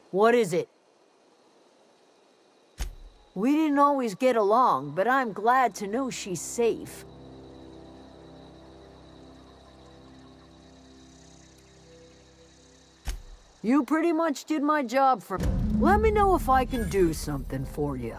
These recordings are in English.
What is it? We didn't always get along, but I'm glad to know she's safe. You pretty much did my job for me. Let me know if I can do something for you.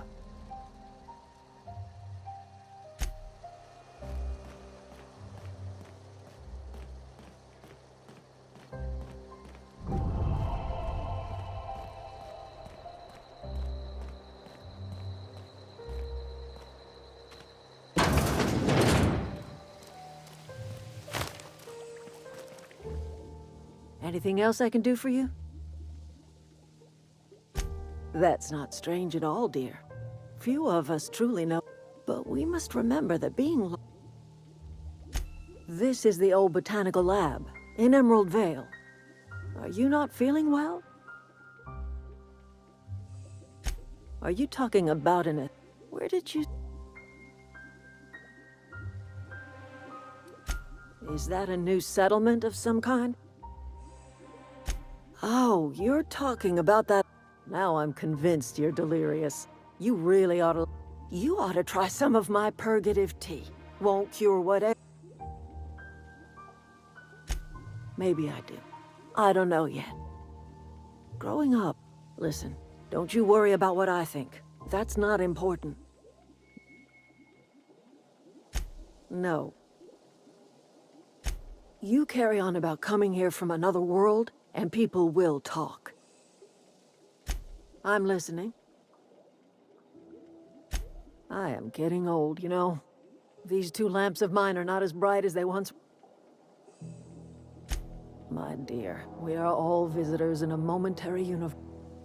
Anything else I can do for you? That's not strange at all, dear. Few of us truly know, but we must remember that being... This is the old Botanical lab, in Emerald Vale. Are you not feeling well? Are you talking about in a... Where did you... Is that a new settlement of some kind? Oh, you're talking about that... Now I'm convinced you're delirious. You really ought to... You ought to try some of my purgative tea. Won't cure whatever... Maybe I do. I don't know yet. Growing up... Listen, don't you worry about what I think. That's not important. No. You carry on about coming here from another world, and people will talk. I'm listening. I am getting old, you know. These two lamps of mine are not as bright as they once were. My dear, we are all visitors in a momentary universe.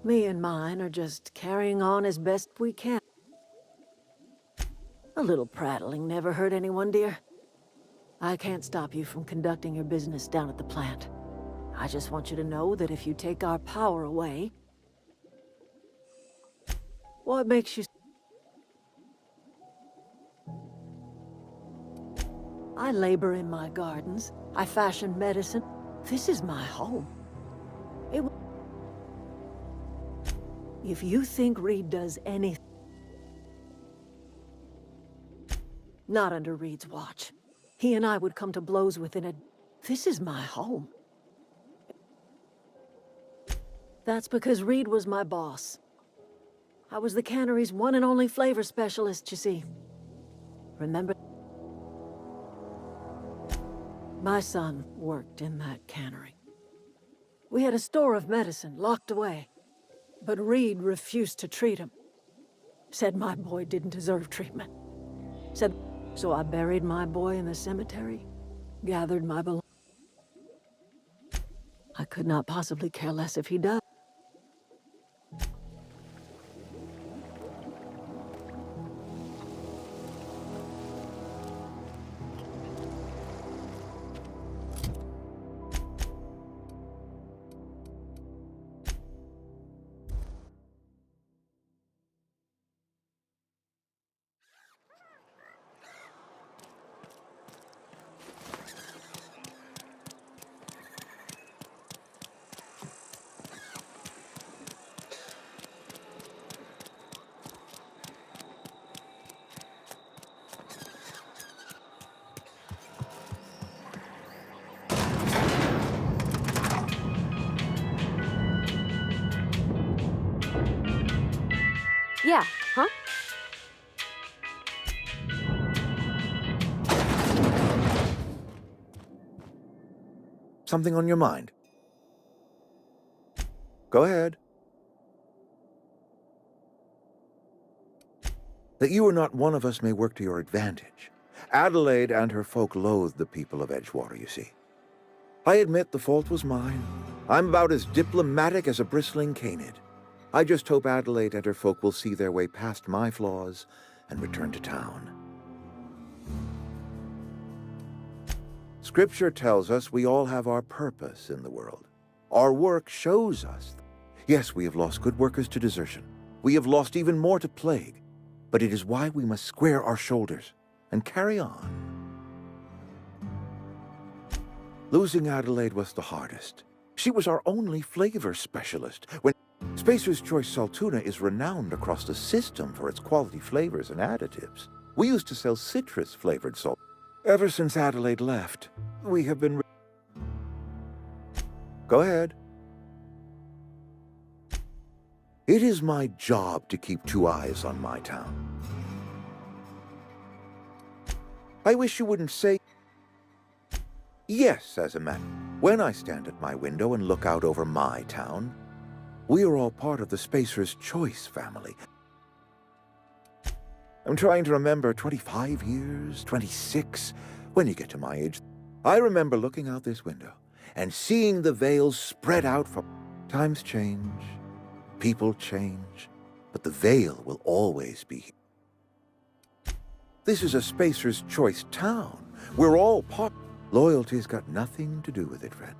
Me and mine are just carrying on as best we can. A little prattling never hurt anyone, dear. I can't stop you from conducting your business down at the plant. I just want you to know that if you take our power away... What makes you... I labor in my gardens. I fashion medicine. This is my home. If you think Reed does anything... Not under Reed's watch. He and I would come to blows within a... This is my home. That's because Reed was my boss. I was the cannery's one and only flavor specialist, you see. Remember? My son worked in that cannery. We had a store of medicine locked away, but Reed refused to treat him. Said my boy didn't deserve treatment. Said, so I buried my boy in the cemetery, gathered my belongings. I could not possibly care less if he died. Yeah, huh? Something on your mind? Go ahead. That you are not one of us may work to your advantage. Adelaide and her folk loathe the people of Edgewater, you see. I admit the fault was mine. I'm about as diplomatic as a bristling canid. I just hope Adelaide and her folk will see their way past my flaws and return to town. Scripture tells us we all have our purpose in the world. Our work shows us. Yes, we have lost good workers to desertion. We have lost even more to plague. But it is why we must square our shoulders and carry on. Losing Adelaide was the hardest. She was our only flavor specialist. When Spacer's Choice Salt Tuna is renowned across the system for its quality flavors and additives. We used to sell citrus-flavored salt. Ever since Adelaide left, we have been... Go ahead. It is my job to keep two eyes on my town. I wish you wouldn't say... Yes, as a matter. When I stand at my window and look out over my town, we are all part of the Spacer's Choice family. I'm trying to remember 25 years, 26, when you get to my age. I remember looking out this window and seeing the veils spread out for... Times change, people change, but the veil will always be here. This is a Spacer's Choice town. We're all part... Loyalty's got nothing to do with it, friend.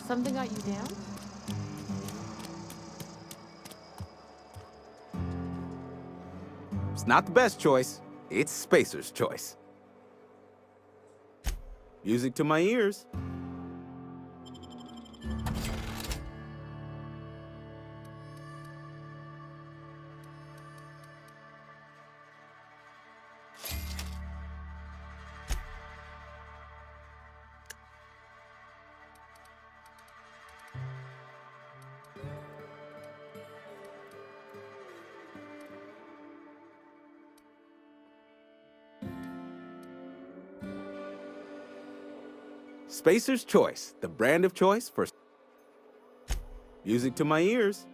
Something got you down? It's not the best choice. It's Spacer's Choice. Music to my ears. Spacer's Choice, the brand of choice for music to my ears.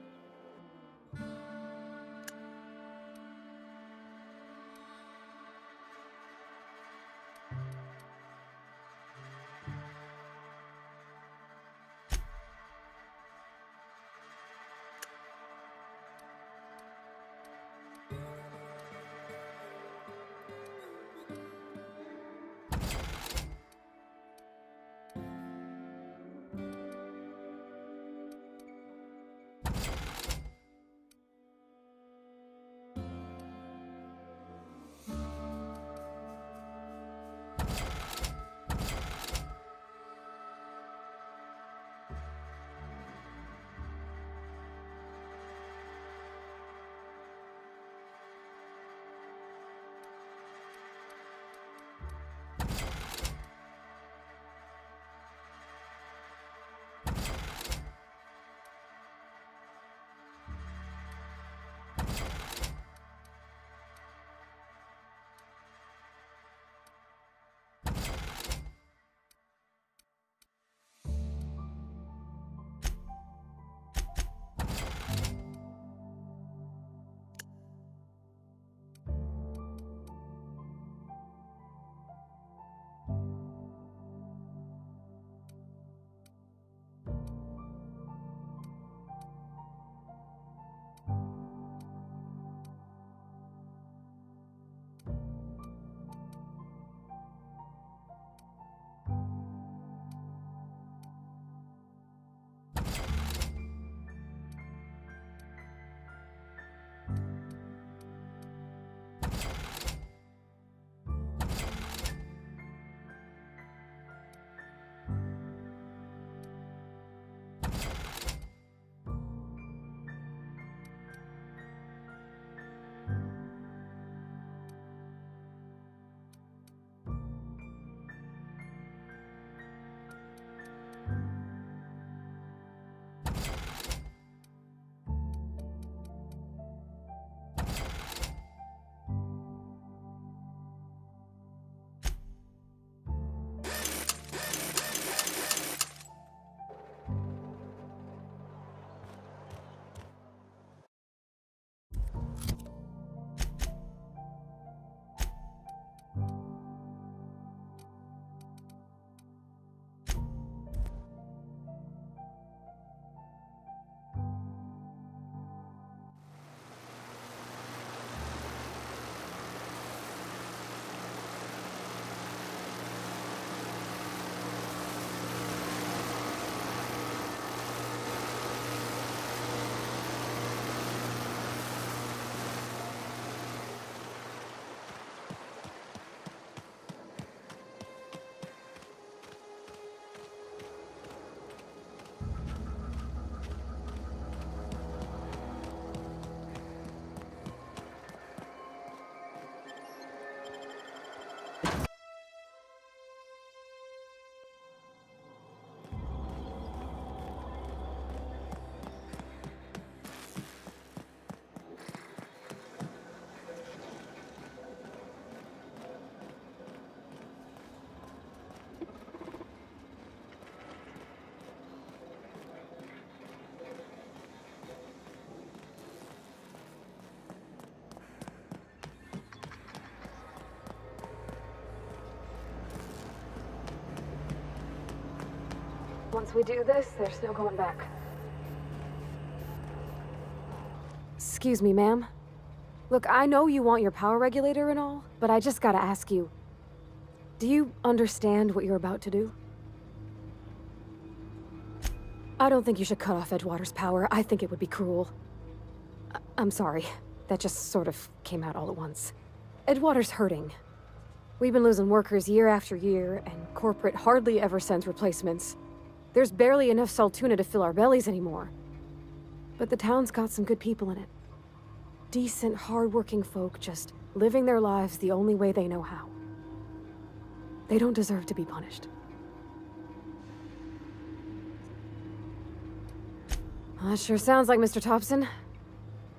Once we do this, there's no going back. Excuse me, ma'am. Look, I know you want your power regulator and all, but I just gotta ask you. Do you understand what you're about to do? I don't think you should cut off Edgewater's power. I think it would be cruel. I'm sorry. That just sort of came out all at once. Edgewater's hurting. We've been losing workers year after year, and corporate hardly ever sends replacements. There's barely enough Saltuna to fill our bellies anymore. But the town's got some good people in it. Decent, hard-working folk just living their lives the only way they know how. They don't deserve to be punished. Well, that sure sounds like Mr. Thompson.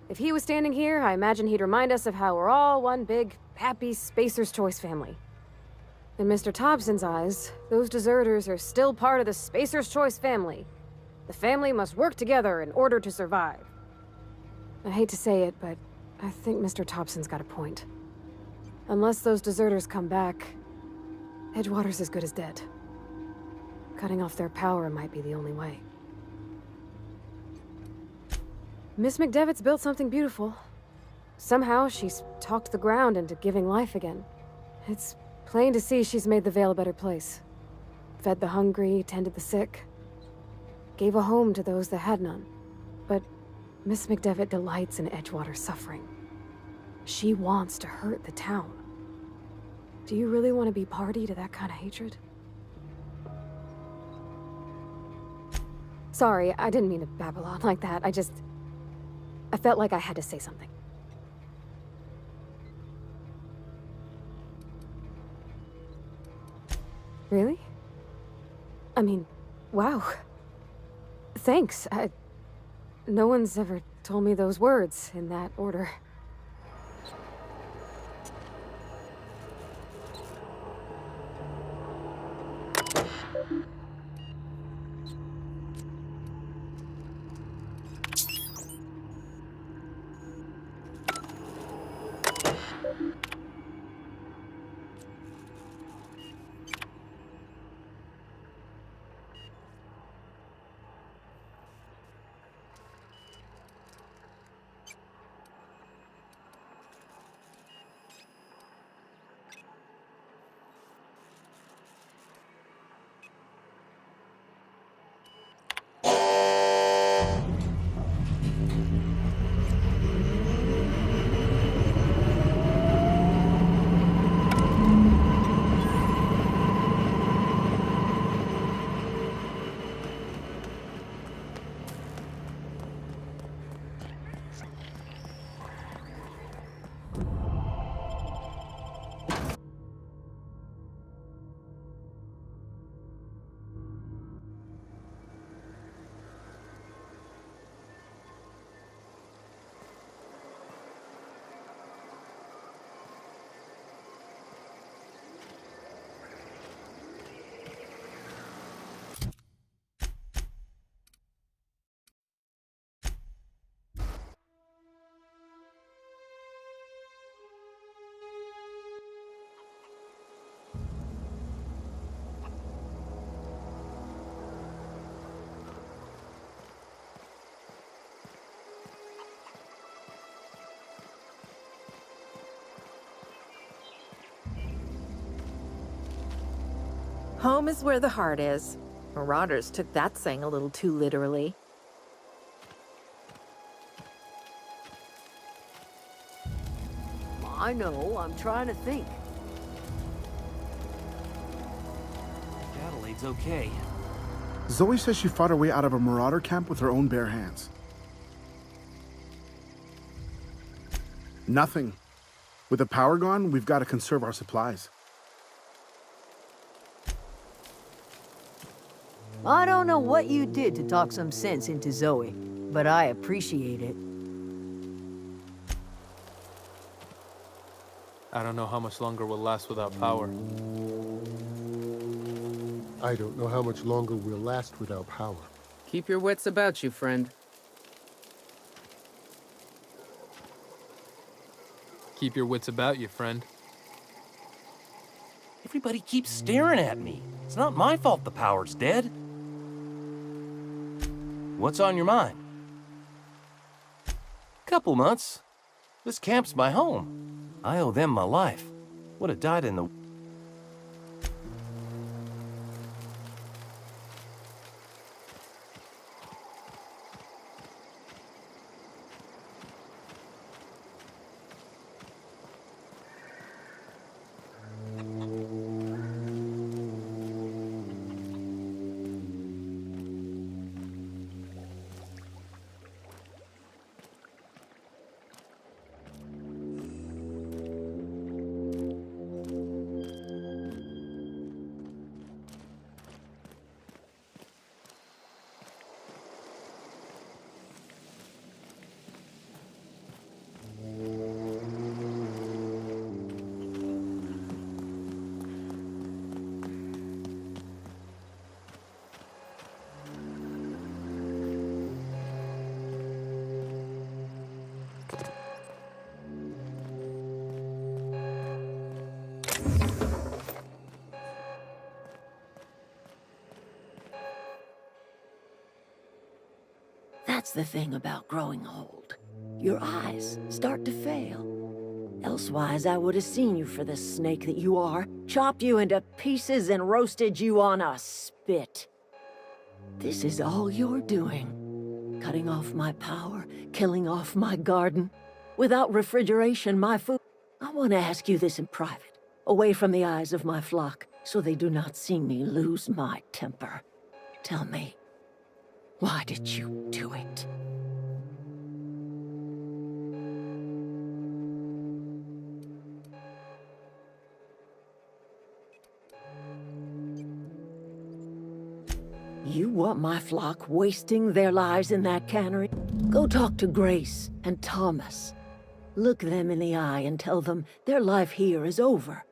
If he was standing here, I imagine he'd remind us of how we're all one big, happy Spacer's Choice family. In Mr. Thompson's eyes, those deserters are still part of the Spacer's Choice family. The family must work together in order to survive. I hate to say it, but I think Mr. Thompson's got a point. Unless those deserters come back, Edgewater's as good as dead. Cutting off their power might be the only way. Miss McDevitt's built something beautiful. Somehow, she's talked the ground into giving life again. It's plain to see she's made the Vale a better place. Fed the hungry, tended the sick. Gave a home to those that had none. But Miss McDevitt delights in Edgewater's suffering. She wants to hurt the town. Do you really want to be party to that kind of hatred? Sorry, I didn't mean to babble on like that. I felt like I had to say something. Really? I mean, wow. Thanks. No one's ever told me those words in that order. Home is where the heart is. Marauders took that saying a little too literally. I know, I'm trying to think. Adelaide's okay. Zoe says she fought her way out of a marauder camp with her own bare hands. Nothing. With the power gone, we've got to conserve our supplies. I don't know what you did to talk some sense into Zoe, but I appreciate it. I don't know how much longer we'll last without power. I don't know how much longer we'll last without power. Keep your wits about you, friend. Keep your wits about you, friend. Everybody keeps staring at me. It's not my fault the power's dead. What's on your mind? Couple months. This camp's my home. I owe them my life. Would have died in the... That's the thing about growing old. Your eyes start to fail. Elsewise, I would have seen you for the snake that you are, chopped you into pieces and roasted you on a spit. This is all you're doing. Cutting off my power, killing off my garden. Without refrigeration, my food... I want to ask you this in private, away from the eyes of my flock, so they do not see me lose my temper. Tell me, why did you do it? You want my flock wasting their lives in that cannery? Go talk to Grace and Thomas. Look them in the eye and tell them their life here is over.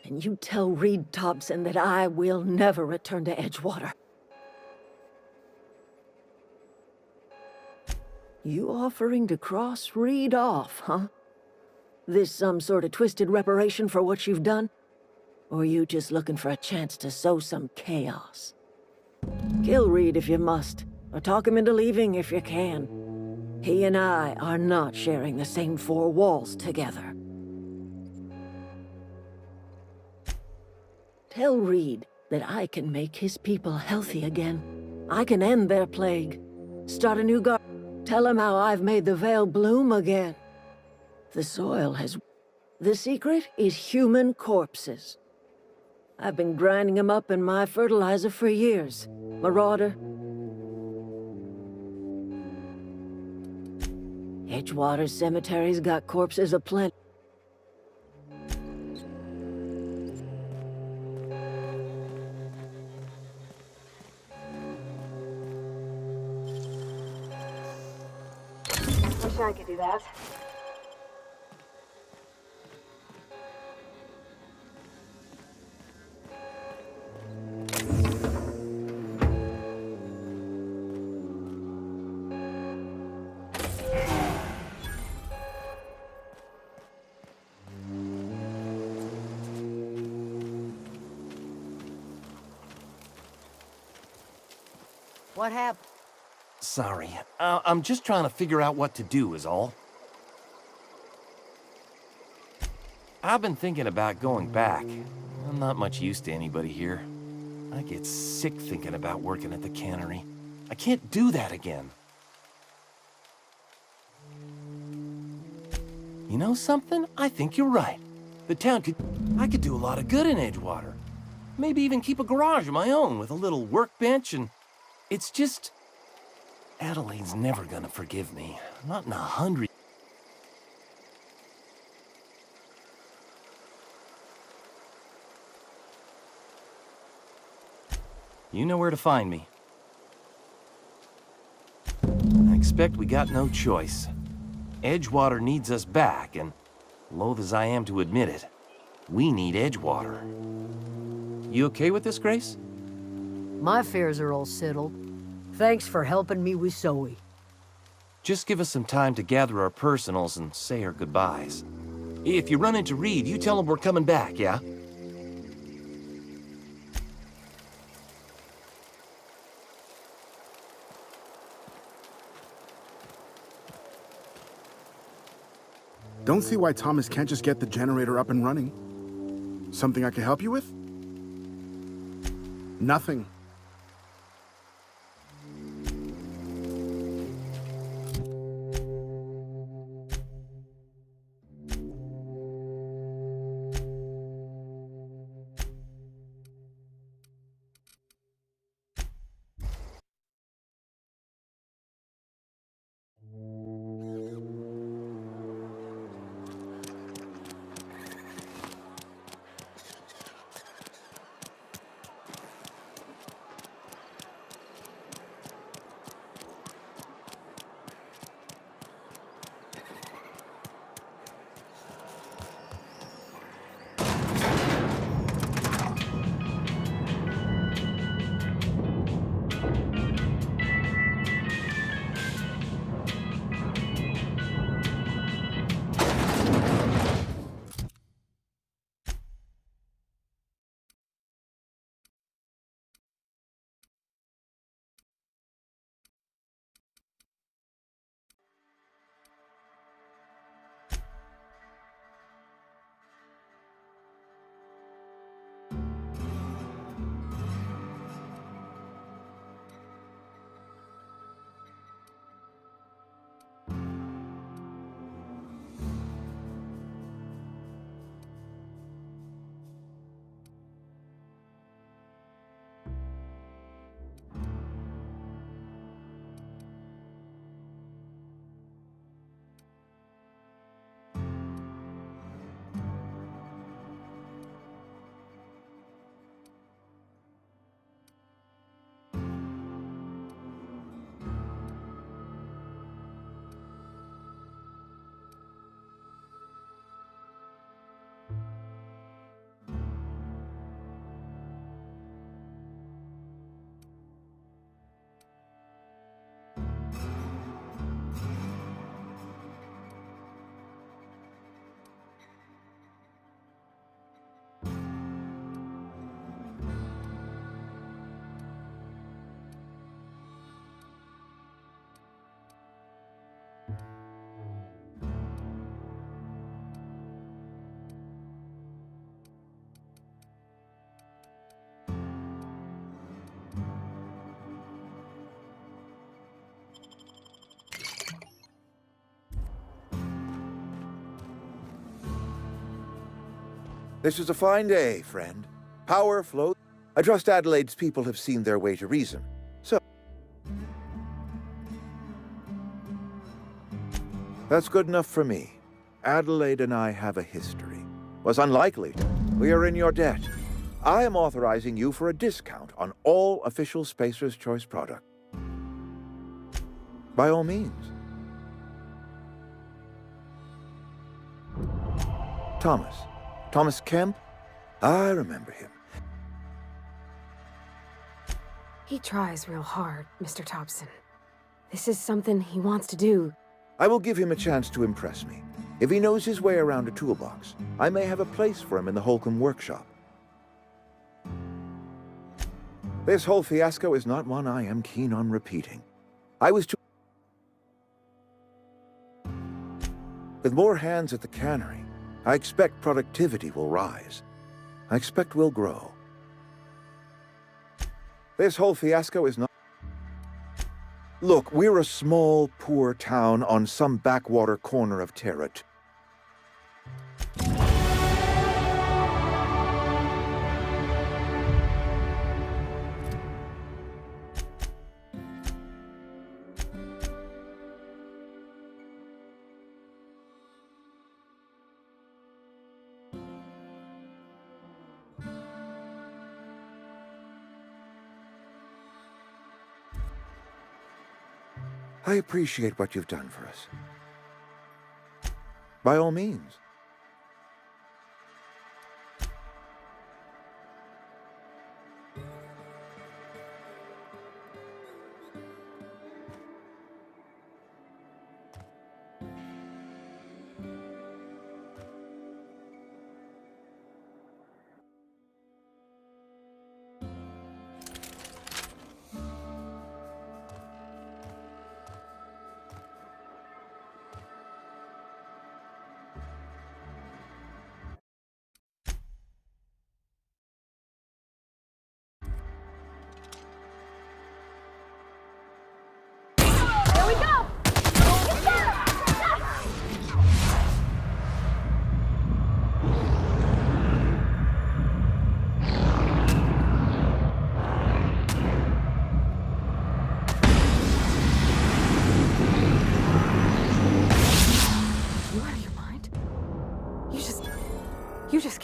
And you tell Reed Thompson that I will never return to Edgewater. You offering to cross Reed off, huh? This some sort of twisted reparation for what you've done? Or you just looking for a chance to sow some chaos? Kill Reed if you must, or talk him into leaving if you can. He and I are not sharing the same four walls together. Tell Reed that I can make his people healthy again. I can end their plague. Start a new garden. Tell him how I've made the Vale bloom again. The soil has... The secret is human corpses. I've been grinding them up in my fertilizer for years. Marauder. Edgewater Cemetery's got corpses aplenty. Wish I could do that. What happened? Sorry. I'm just trying to figure out what to do is all. I've been thinking about going back. I'm not much use to anybody here. I get sick thinking about working at the cannery. I can't do that again. You know something? I think you're right. The town I could do a lot of good in Edgewater. Maybe even keep a garage of my own with a little workbench and... It's just... Adelaide's never gonna forgive me. Not in 100... You know where to find me. I expect we got no choice. Edgewater needs us back, and loath as I am to admit it, we need Edgewater. You okay with this, Grace? My affairs are all settled. Thanks for helping me with Zoe. Just give us some time to gather our personals and say our goodbyes. If you run into Reed, you tell him we're coming back, yeah? Don't see why Thomas can't just get the generator up and running. Something I can help you with? Nothing. This is a fine day, friend. Power flows. I trust Adelaide's people have seen their way to reason. So, that's good enough for me. Adelaide and I have a history. Was unlikely. We are in your debt. I am authorizing you for a discount on all official Spacer's Choice products. By all means. Thomas Kemp? I remember him. He tries real hard, Mr. Thompson. This is something he wants to do. I will give him a chance to impress me. If he knows his way around a toolbox, I may have a place for him in the Holcomb workshop. This whole fiasco is not one I am keen on repeating. With more hands at the cannery, I expect productivity will rise. I expect we'll grow. This whole fiasco is not... Look, we're a small, poor town on some backwater corner of Terra. I appreciate what you've done for us. By all means.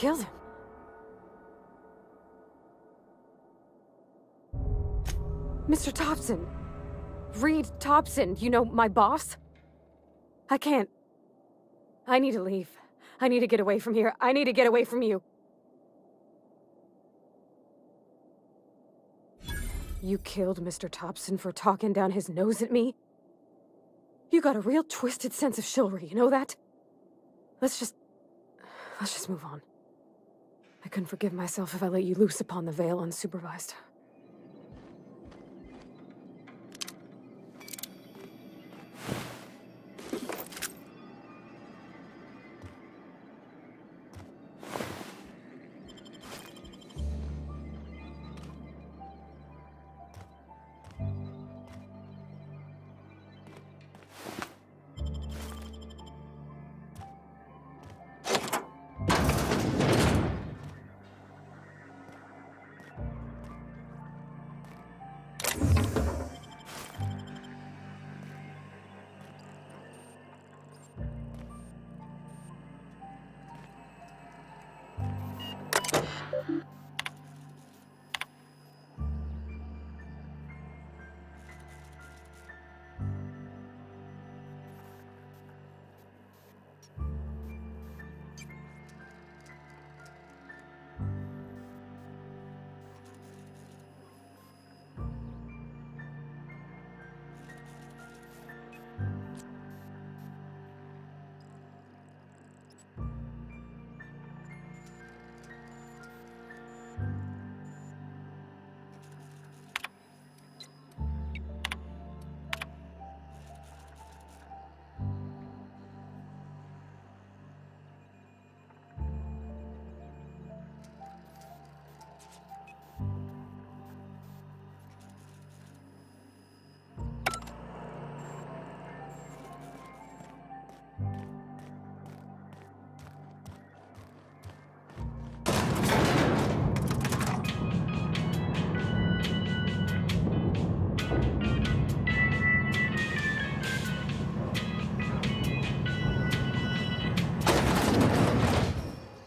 kill him. Mr. Thompson. Reed Thompson, you know, my boss? I can't. I need to leave. I need to get away from here. I need to get away from you. You killed Mr. Thompson for talking down his nose at me? You got a real twisted sense of chivalry, you know that? Let's just move on. I couldn't forgive myself if I let you loose upon the Vale unsupervised.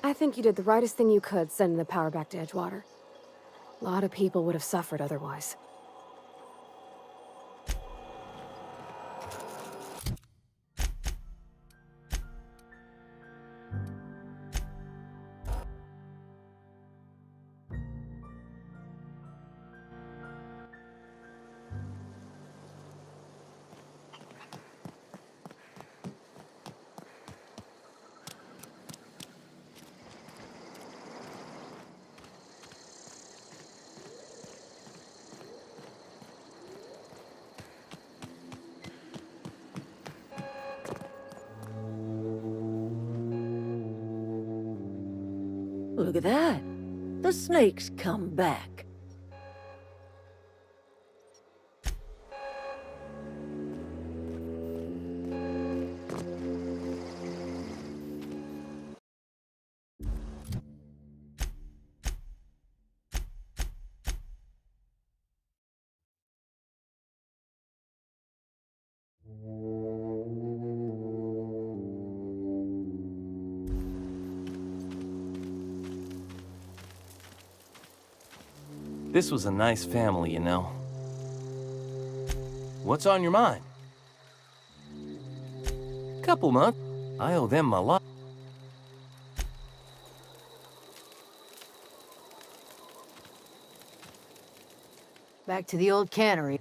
I think you did the rightest thing you could sending the power back to Edgewater. A lot of people would have suffered otherwise. Look at that. The snake's come back. This was a nice family, you know. What's on your mind? Couple months. I owe them my life. Back to the old cannery.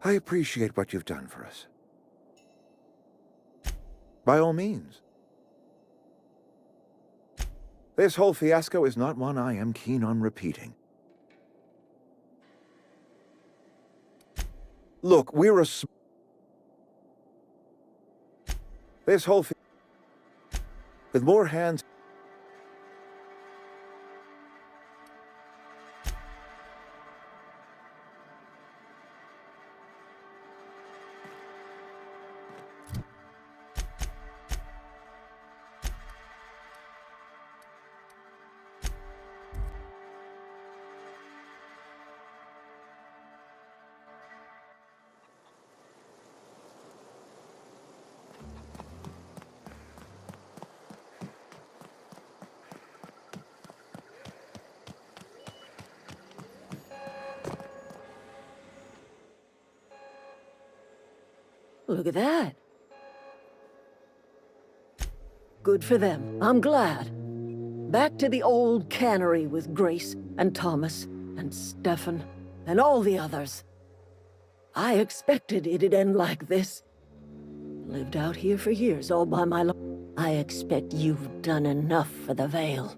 I appreciate what you've done for us. By all means. This whole fiasco is not one I am keen on repeating. Look, we're a... This whole... With more hands... Look at that. Good for them. I'm glad. Back to the old cannery with Grace and Thomas and Stefan and all the others. I expected it'd end like this. Lived out here for years all by my life. I expect you've done enough for the Vale.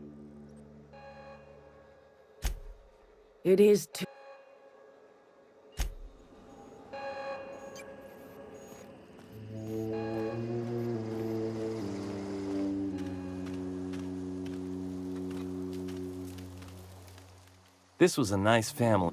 It is too... This was a nice family.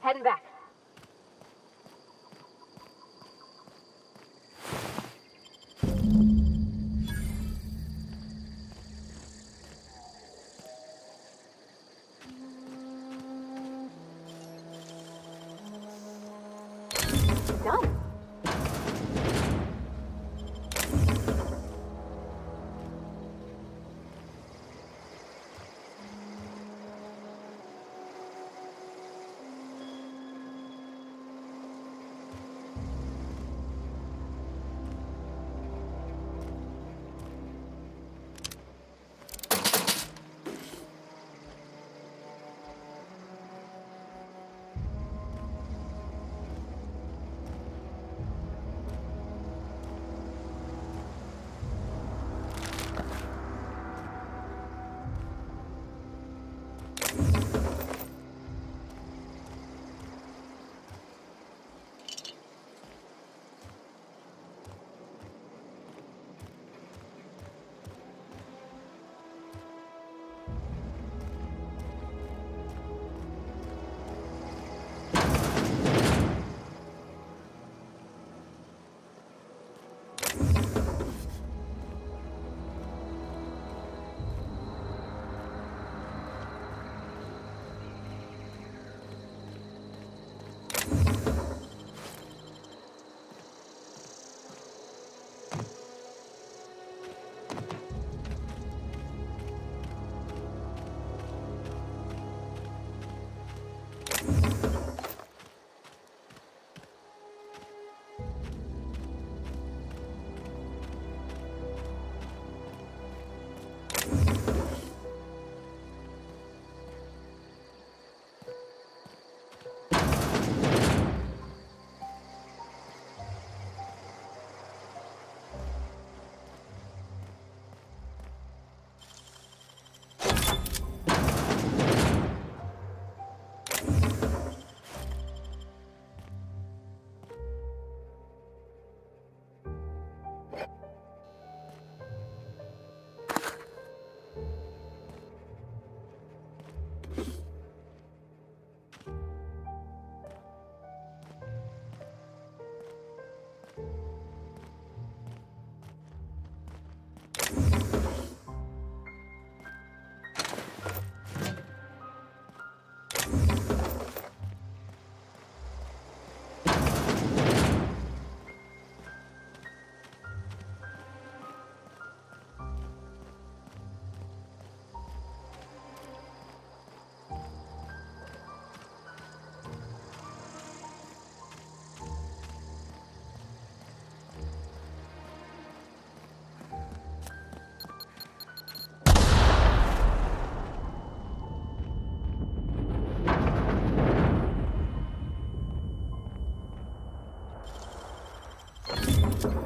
Heading back. Done.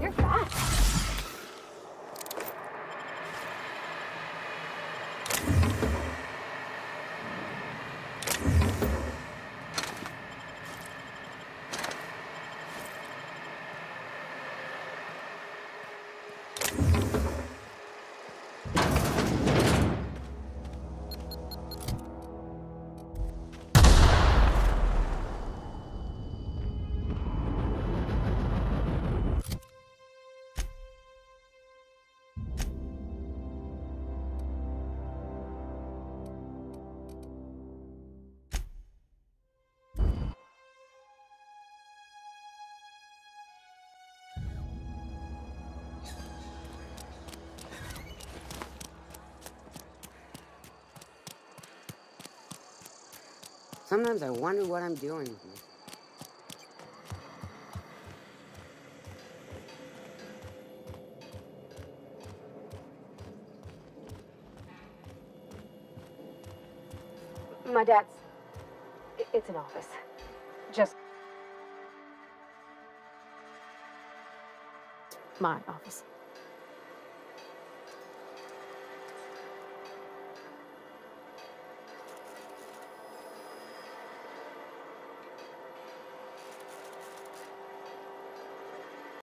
You're fast. Sometimes I wonder what I'm doing. My dad's... It's an office. Just... my office.